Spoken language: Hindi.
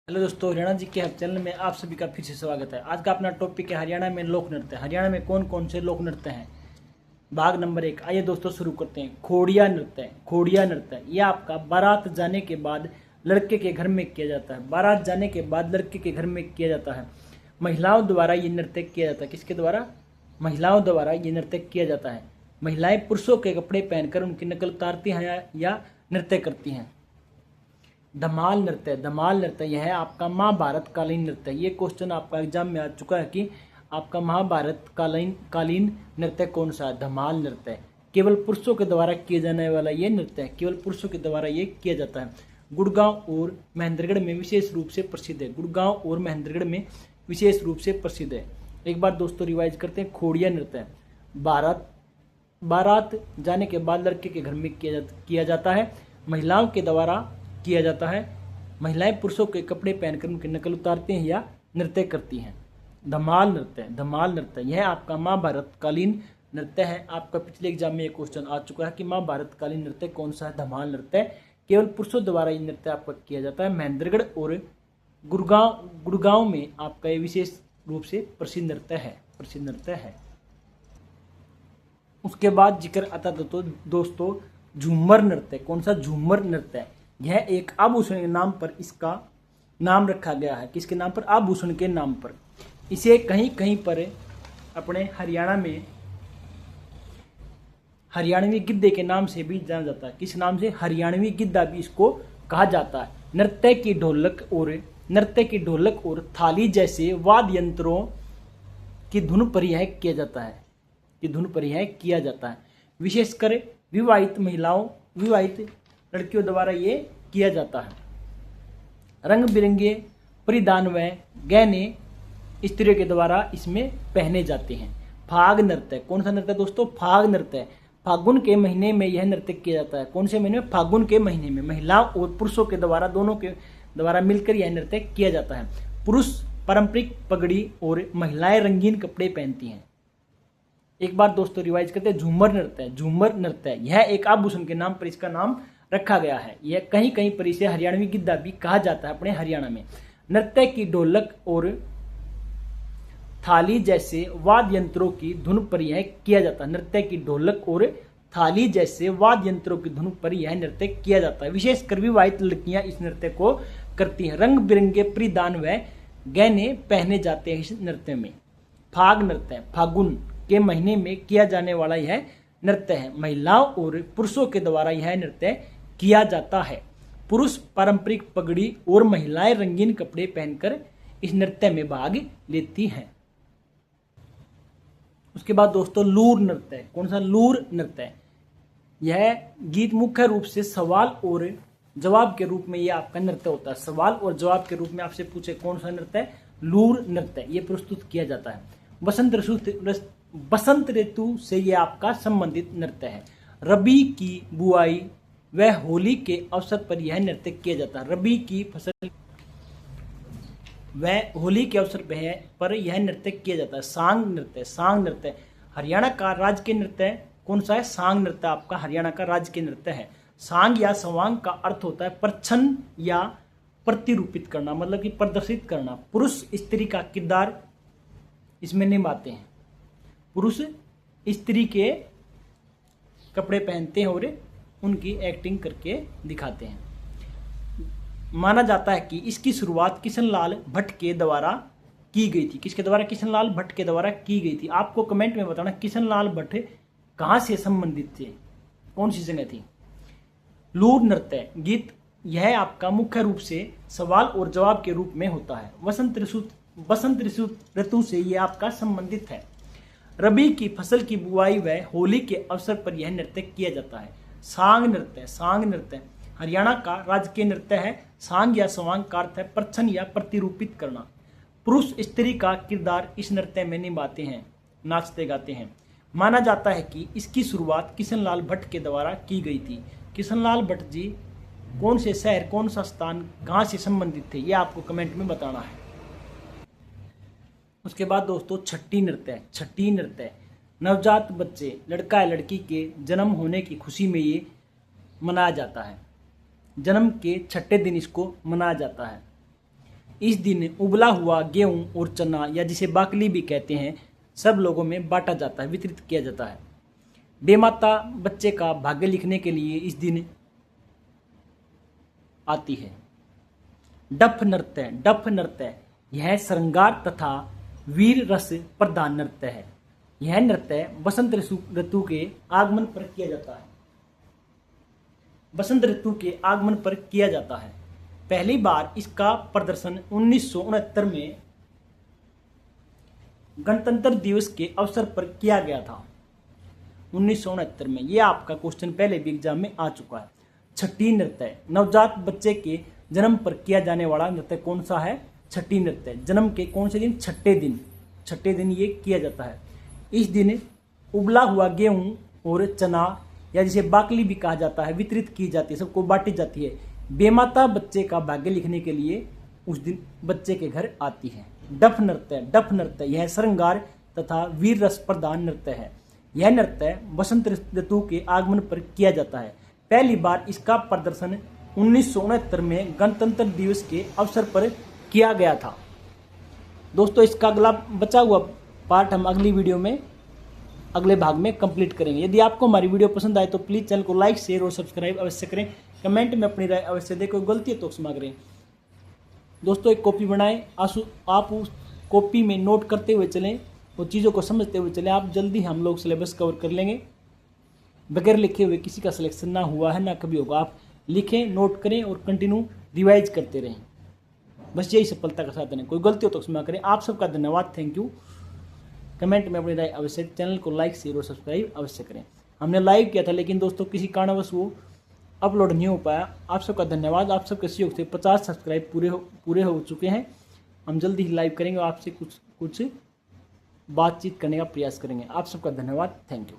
हेलो दोस्तों, हरियाणा जी के चैनल में आप सभी का फिर से स्वागत है। आज का अपना टॉपिक है हरियाणा में लोक नृत्य। हरियाणा में कौन कौन से लोक नृत्य हैं, भाग नंबर 1। आइए दोस्तों शुरू करते हैं। खोड़िया नृत्य। खोड़िया नृत्य यह आपका बारात जाने के बाद लड़के के घर में किया जाता है। बारात जाने के बाद लड़के के घर में किया जाता है। महिलाओं द्वारा ये नृत्य किया जाता है। किसके द्वारा? महिलाओं द्वारा ये नृत्य किया जाता है। महिलाएं पुरुषों के कपड़े पहनकर उनकी नकल उतारती हैं या नृत्य करती हैं। धमाल नृत्य। धमाल नृत्य यह है आपका महाभारत कालीन नृत्य। ये क्वेश्चन आपका एग्जाम में आ चुका है कि आपका महाभारत कालीन नृत्य कौन सा है? धमाल नृत्य। केवल पुरुषों के द्वारा किए जाने वाला ये नृत्य है। केवल पुरुषों के द्वारा ये किया जाता है। गुड़गांव और महेंद्रगढ़ में विशेष रूप से प्रसिद्ध है। गुड़गांव और महेंद्रगढ़ में विशेष रूप से प्रसिद्ध है। एक बार दोस्तों रिवाइज करते हैं। खोड़िया नृत्य बारात जाने के बाद लड़के के घर में किया जाता है। महिलाओं के द्वारा किया जाता है। महिलाएं पुरुषों के कपड़े पहनकर उनकी नकल उतारती हैं या नृत्य करती हैं। धमाल नृत्य। धमाल नृत्य यह आपका महाभारत कालीन नृत्य है। आपका पिछले एग्जाम में यह क्वेश्चन आ चुका है कि महाभारत कालीन नृत्य कौन सा है? धमाल नृत्य। केवल पुरुषों द्वारा ये नृत्य आपका किया जाता है। महेंद्रगढ़ और गुड़गांव में आपका ये विशेष रूप से प्रसिद्ध नृत्य है। उसके बाद जिक्र आता तो दोस्तों झूमर नृत्य। कौन सा? झूमर नृत्य। यह एक आभूषण के नाम पर इसका नाम रखा गया है। किसके नाम पर? आभूषण के नाम पर। इसे कहीं कहीं पर अपने हरियाणा में हरियाणवी गिद्दे के नाम से भी जाना जाता है। किस नाम से? हरियाणवी गिद्दा भी इसको कहा जाता है। नृत्य की ढोलक और थाली जैसे वाद्य यंत्रों की धुन पर यह किया जाता है। विशेषकर विवाहित लड़कियों द्वारा ये किया जाता है। रंग बिरंगे परिधान व गहने स्त्रियों के द्वारा इसमें पहने जाते हैं। फाग नृत्य। कौन सा नृत्य दोस्तों? फाग नृत्य। फागुन के महीने में यह नृत्य किया जाता है। कौन से महीने में? फागुन के महीने में। महिलाओं और पुरुषों के द्वारा दोनों के द्वारा मिलकर यह नृत्य किया जाता है। पुरुष पारंपरिक पगड़ी और महिलाएं रंगीन कपड़े पहनती हैं। एक बार दोस्तों रिवाइज करते हैं। झूमर नृत्य। झूमर नृत्य यह एक आभूषण के नाम पर इसका नाम रखा गया है। यह कहीं कहीं पर इसे हरियाणवी गिद्दा भी कहा जाता है अपने हरियाणा में। नृत्य की ढोलक और थाली जैसे वाद्य यंत्रों की धुन पर यह किया जाता है। नृत्य की ढोलक और थाली जैसे वाद्य यंत्रों की धुन पर यह नृत्य किया जाता है। विशेषकर विवाहित लड़कियां इस नृत्य को करती हैं। रंग बिरंगे परिधान व गहने पहने जाते हैं इस नृत्य में। फाग नृत्य। फागुन के महीने में किया जाने वाला यह नृत्य है। महिलाओं और पुरुषों के द्वारा यह नृत्य किया जाता है। पुरुष पारंपरिक पगड़ी और महिलाएं रंगीन कपड़े पहनकर इस नृत्य में भाग लेती हैं। उसके बाद दोस्तों लूर नृत्य। कौन सा? लूर नृत्य। यह गीत मुख्य रूप से सवाल और जवाब के रूप में यह आपका नृत्य होता है। सवाल और जवाब के रूप में आपसे पूछे कौन सा नृत्य? लूर नृत्य। यह प्रस्तुत किया जाता है। बसंत ऋतु से यह आपका संबंधित नृत्य है। रबी की बुआई वह होली के अवसर पर यह नृत्य किया जाता है। रबी की फसल वह होली के अवसर पर यह नृत्य किया जाता है। सांग नृत्य। सांग नृत्य हरियाणा का राजकीय नृत्य कौन सा है? सांग नृत्य आपका हरियाणा का राजकीय नृत्य है। सांग या सवांग का अर्थ होता है प्रच्छन्न या प्रतिरूपित करना, मतलब कि प्रदर्शित करना। पुरुष स्त्री का किरदार इसमें निभाते हैं। पुरुष स्त्री के कपड़े पहनते हैं और उनकी एक्टिंग करके दिखाते हैं। माना जाता है कि इसकी शुरुआत किशनलाल भट्ट के द्वारा की गई थी। किसके द्वारा? किशनलाल भट्ट के द्वारा की गई थी। आपको कमेंट में बताना किशनलाल भट्ट कहाँ से संबंधित थे, कौन सी जगह थी। लूर नृत्य गीत यह आपका मुख्य रूप से सवाल और जवाब के रूप में होता है। बसंत ऋतु से यह आपका संबंधित है। रबी की फसल की बुआई व होली के अवसर पर यह नृत्य किया जाता है। सांग नृत्य। सांग नृत्य हरियाणा का राजकीय नृत्य है। सांग या सवांग का अर्थ है प्रच्छन्न या प्रतिरूपित करना। पुरुष स्त्री का किरदार इस नृत्य में निभाते हैं, नाचते गाते हैं। माना जाता है कि इसकी शुरुआत किशनलाल भट्ट के द्वारा की गई थी। किशनलाल भट्ट जी कौन से शहर, कौन सा स्थान, कहाँ से संबंधित थे, यह आपको कमेंट में बताना है। उसके बाद दोस्तों छठी नृत्य। छठी नृत्य नवजात बच्चे, लड़का या लड़की के जन्म होने की खुशी में ये मनाया जाता है। जन्म के छठे दिन इसको मनाया जाता है। इस दिन उबला हुआ गेहूं और चना या जिसे बाकली भी कहते हैं सब लोगों में बांटा जाता है, वितरित किया जाता है। बेमाता बच्चे का भाग्य लिखने के लिए इस दिन आती है। डफ नृत्य, डफ नृत्य यह श्रृंगार तथा वीर रस प्रधान नृत्य है। यह नृत्य बसंत ऋतु के आगमन पर किया जाता है। बसंत ऋतु के आगमन पर किया जाता है। पहली बार इसका प्रदर्शन 1969 में गणतंत्र दिवस के अवसर पर किया गया था। 1969 में। यह आपका क्वेश्चन पहले भी एग्जाम में आ चुका है। छठी नृत्य, नवजात बच्चे के जन्म पर किया जाने वाला नृत्य कौन सा है? छठी नृत्य। जन्म के कौन से दिन? छठे दिन। छठे दिन ये किया जाता है। इस दिन उबला हुआ गेहूं और चना या जिसे बाकली भी कहा जाता है वितरित की जाती है, सबको बांटी जाती है। बेमाता बच्चे का भाग्य लिखने के लिए उस दिन बच्चे के घर आती है। डफ नृत्य, डफ नृत्य यह श्रृंगार तथा वीर रस प्रधान नृत्य है। यह नृत्य बसंत ऋतु के आगमन पर किया जाता है। पहली बार इसका प्रदर्शन 1969 में गणतंत्र दिवस के अवसर पर किया गया था। दोस्तों, इसका अगला बचा हुआ पार्ट हम अगली वीडियो में अगले भाग में कंप्लीट करेंगे। यदि आपको हमारी वीडियो पसंद आए तो प्लीज़ चैनल को लाइक, शेयर और सब्सक्राइब अवश्य करें। कमेंट में अपनी राय अवश्य दें, कोई गलती है तो क्षमा करें। दोस्तों, एक कॉपी बनाएं, आप उस कॉपी में नोट करते हुए चलें और चीज़ों को समझते हुए चलें। आप जल्दी हम लोग सिलेबस कवर कर लेंगे। बगैर लिखे हुए किसी का सिलेक्शन ना हुआ है ना कभी होगा। आप लिखें, नोट करें और कंटिन्यू रिवाइज करते रहें। बस यही सफलता का साधन है। कोई गलती हो तो क्षमा करें। आप सबका धन्यवाद, थैंक यू। कमेंट में अपनी राय अवश्य, चैनल को लाइक, शेयर और सब्सक्राइब अवश्य करें। हमने लाइव किया था लेकिन दोस्तों किसी कारणवश वो अपलोड नहीं हो पाया। आप सबका धन्यवाद। आप सबके सहयोग से 50 सब्सक्राइब पूरे हो चुके हैं। हम जल्दी ही लाइव करेंगे और आपसे कुछ बातचीत करने का प्रयास करेंगे। आप सबका धन्यवाद, थैंक यू।